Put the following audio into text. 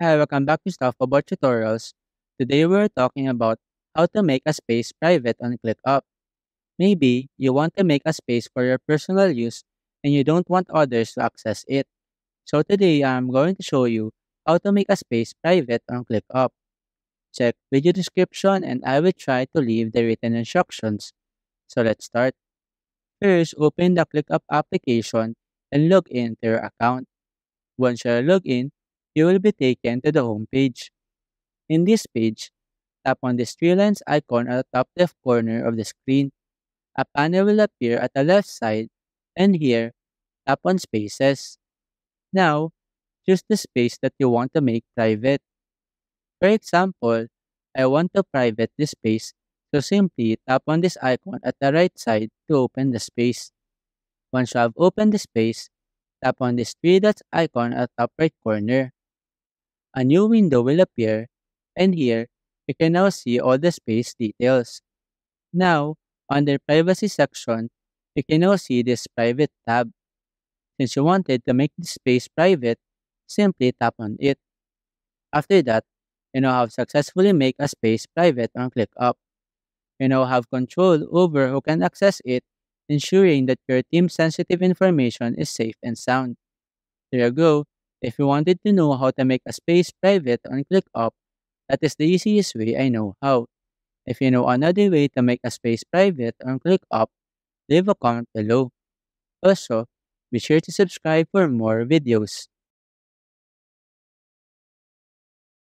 Hi, welcome back to Stuff About Tutorials. Today we're talking about how to make a space private on ClickUp. Maybe you want to make a space for your personal use and you don't want others to access it. So today I'm going to show you how to make a space private on ClickUp. Check video description and I will try to leave the written instructions. So let's start. First, open the ClickUp application and log in to your account. Once you're logged in, you will be taken to the home page. In this page, tap on the streamline icon at the top left corner of the screen. A panel will appear at the left side, and here, tap on Spaces. Now, choose the space that you want to make private. For example, I want to private this space, so simply tap on this icon at the right side to open the space. Once you have opened the space, tap on this three dots icon at the top right corner. A new window will appear, and here, you can now see all the space details. Now, under Privacy section, you can now see this Private tab. Since you wanted to make this space private, simply tap on it. After that, you now have successfully made a space private on ClickUp. You now have control over who can access it, ensuring that your team's sensitive information is safe and sound. There you go. If you wanted to know how to make a space private on ClickUp, that is the easiest way I know how. If you know another way to make a space private on ClickUp, leave a comment below. Also, be sure to subscribe for more videos.